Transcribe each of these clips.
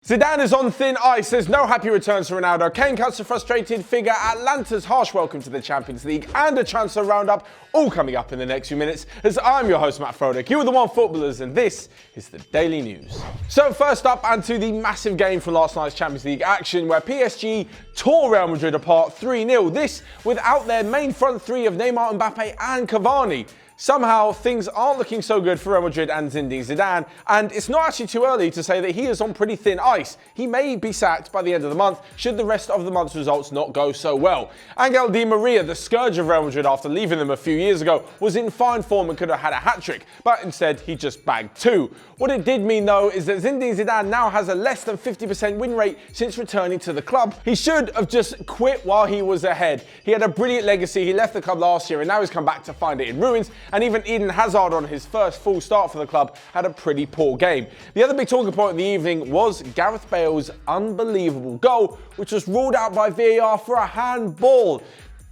Zidane is on thin ice. There's no happy returns for Ronaldo. Kane cuts a frustrated figure. Atalanta's harsh welcome to the Champions League and a transfer roundup, all coming up in the next few minutes. As I'm your host, Matt Frodek. You are the Onefootballers, and this is the Daily News. So first up, and to the massive game from last night's Champions League action, where PSG tore Real Madrid apart 3-0. This without their main front three of Neymar, Mbappe and Cavani. Somehow, things aren't looking so good for Real Madrid and Zinedine Zidane, and it's not actually too early to say that he is on pretty thin ice. He may be sacked by the end of the month, should the rest of the month's results not go so well. Angel Di Maria, the scourge of Real Madrid after leaving them a few years ago, was in fine form and could have had a hat-trick, but instead he just bagged two. What it did mean, though, is that Zinedine Zidane now has a less than 50% win rate since returning to the club. He should have just quit while he was ahead. He had a brilliant legacy. He left the club last year and now he's come back to find it in ruins. And even Eden Hazard, on his first full start for the club, had a pretty poor game. The other big talking point of the evening was Gareth Bale's unbelievable goal, which was ruled out by VAR for a handball.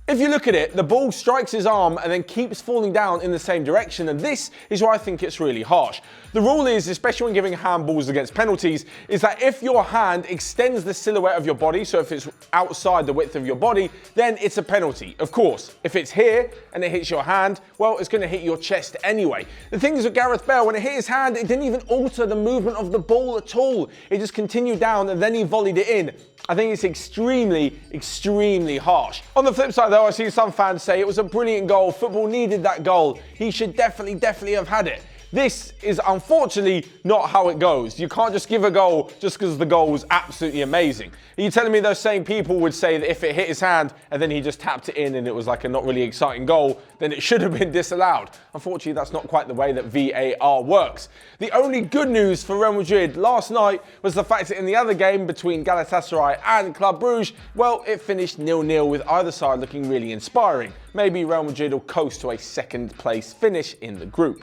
If you look at it, the ball strikes his arm and then keeps falling down in the same direction, and this is where I think it's really harsh. The rule is, especially when giving handballs against penalties, is that if your hand extends the silhouette of your body, so if it's outside the width of your body, then it's a penalty. Of course, if it's here and it hits your hand, well, it's going to hit your chest anyway. The thing is with Gareth Bale, when it hit his hand, it didn't even alter the movement of the ball at all. It just continued down and then he volleyed it in. I think it's extremely harsh. On the flip side though, I see some fans say it was a brilliant goal. Football needed that goal. He should definitely have had it. This is unfortunately not how it goes. You can't just give a goal just because the goal was absolutely amazing. Are you telling me those same people would say that if it hit his hand and then he just tapped it in and it was like a not really exciting goal, then it should have been disallowed? Unfortunately, that's not quite the way that VAR works. The only good news for Real Madrid last night was the fact that in the other game between Galatasaray and Club Brugge, well, it finished 0-0 with either side looking really inspiring. Maybe Real Madrid will coast to a second place finish in the group.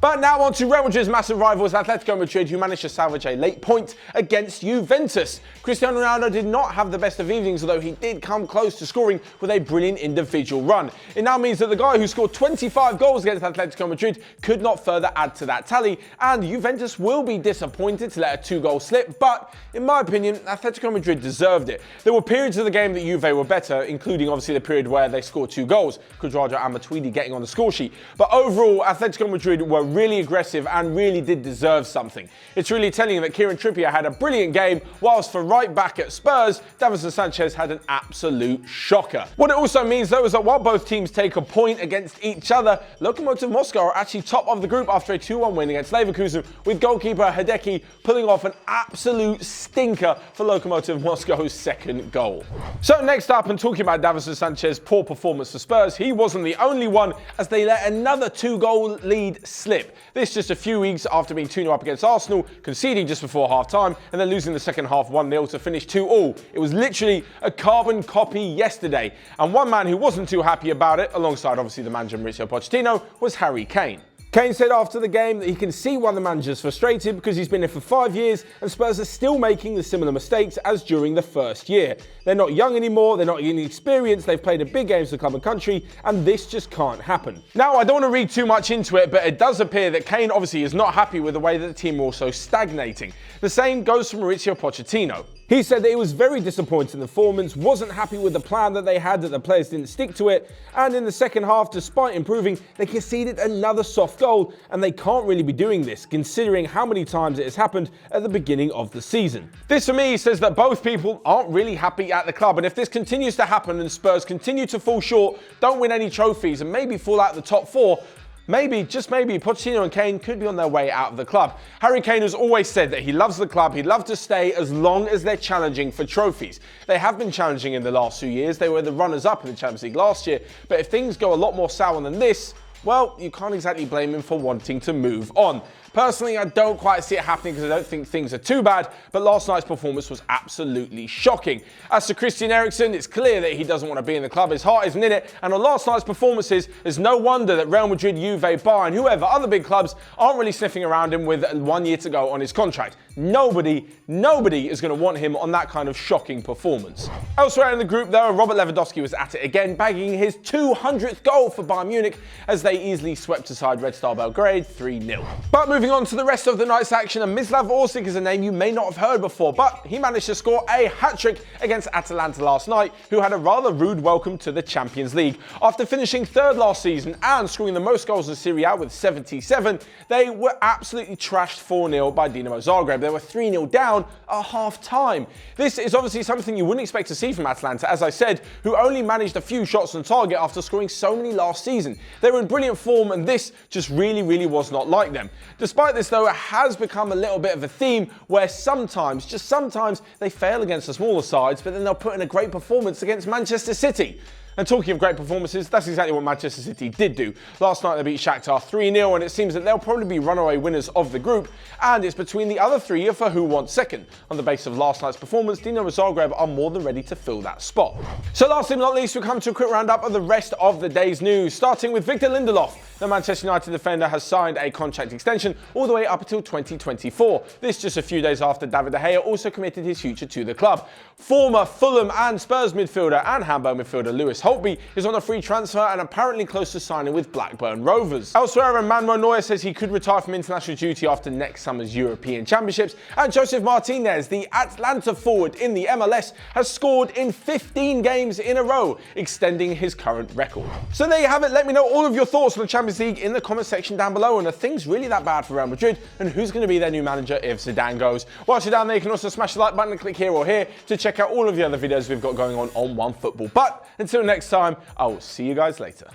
But now on to Real Madrid's massive rivals Atletico Madrid, who managed to salvage a late point against Juventus. Cristiano Ronaldo did not have the best of evenings, although he did come close to scoring with a brilliant individual run. It now means that the guy who scored 25 goals against Atletico Madrid could not further add to that tally, and Juventus will be disappointed to let a two-goal slip, but in my opinion, Atletico Madrid deserved it. There were periods of the game that Juve were better, including obviously the period where they scored two goals, Cuadrado and Matuidi getting on the score sheet. But overall, Atletico Madrid were really aggressive and really did deserve something. It's really telling that Kieran Trippier had a brilliant game, whilst for right back at Spurs, Davinson Sanchez had an absolute shocker. What it also means though is that while both teams take a point against each other, Lokomotiv Moscow are actually top of the group after a 2-1 win against Leverkusen, with goalkeeper Hideki pulling off an absolute stinker for Lokomotiv Moscow's second goal. So next up, and talking about Davinson Sanchez's poor performance for Spurs, he wasn't the only one, as they let another two-goal lead slip. This just a few weeks after being 2-0 up against Arsenal, conceding just before half-time, and then losing the second half 1-0 to finish 2-2. It was literally a carbon copy yesterday. And one man who wasn't too happy about it, alongside obviously the manager Mauricio Pochettino, was Harry Kane. Kane said after the game that he can see why the manager's frustrated because he's been here for 5 years and Spurs are still making the similar mistakes as during the first year. They're not young anymore, they're not inexperienced, they've played in big games for club and country, and this just can't happen. Now, I don't want to read too much into it, but it does appear that Kane obviously is not happy with the way that the team are also stagnating. The same goes for Mauricio Pochettino. He said that he was very disappointed in the performance, wasn't happy with the plan that they had, that the players didn't stick to it, and in the second half, despite improving, they conceded another soft goal, and they can't really be doing this, considering how many times it has happened at the beginning of the season. This for me says that both people aren't really happy at the club, and if this continues to happen and Spurs continue to fall short, don't win any trophies, and maybe fall out of the top four, maybe, just maybe, Pochettino and Kane could be on their way out of the club. Harry Kane has always said that he loves the club, he'd love to stay as long as they're challenging for trophies. They have been challenging in the last 2 years, they were the runners-up in the Champions League last year, but if things go a lot more sour than this, well, you can't exactly blame him for wanting to move on. Personally, I don't quite see it happening because I don't think things are too bad, but last night's performance was absolutely shocking. As for Christian Eriksen, it's clear that he doesn't want to be in the club, his heart isn't in it, and on last night's performances, there's no wonder that Real Madrid, Juve, Bayern, whoever, other big clubs aren't really sniffing around him with 1 year to go on his contract. Nobody is going to want him on that kind of shocking performance. Elsewhere in the group, though, Robert Lewandowski was at it again, bagging his 200th goal for Bayern Munich as they easily swept aside Red Star Belgrade 3-0. But moving Moving on to the rest of the night's action, and Mislav Orsic is a name you may not have heard before, but he managed to score a hat-trick against Atalanta last night, who had a rather rude welcome to the Champions League. After finishing third last season and scoring the most goals in Serie A with 77, they were absolutely trashed 4-0 by Dinamo Zagreb. They were 3-0 down at half-time. This is obviously something you wouldn't expect to see from Atalanta, as I said, who only managed a few shots on target after scoring so many last season. They were in brilliant form, and this just really was not like them. Despite this though, it has become a little bit of a theme where sometimes, just sometimes, they fail against the smaller sides, but then they'll put in a great performance against Manchester City. And talking of great performances, that's exactly what Manchester City did do. Last night they beat Shakhtar 3-0, and it seems that they'll probably be runaway winners of the group, and it's between the other three for who wants second. On the basis of last night's performance, Dinamo Zagreb are more than ready to fill that spot. So lastly but not least, we come to a quick roundup of the rest of the day's news, starting with Victor Lindelof. The Manchester United defender has signed a contract extension all the way up until 2024. This just a few days after David De Gea also committed his future to the club. Former Fulham and Spurs midfielder and Hamburg midfielder Lewis Holtby is on a free transfer and apparently close to signing with Blackburn Rovers. Elsewhere, Emmanuel Neuer says he could retire from international duty after next summer's European Championships, and Josef Martinez, the Atalanta forward in the MLS, has scored in 15 games in a row, extending his current record. So there you have it. Let me know all of your thoughts on the Champions League in the comment section down below, and are things really that bad for Real Madrid, and who's going to be their new manager if Zidane goes? Whilst you're down there, you can also smash the like button and click here or here to check out all of the other videos we've got going on OneFootball. But until next time, I will see you guys later.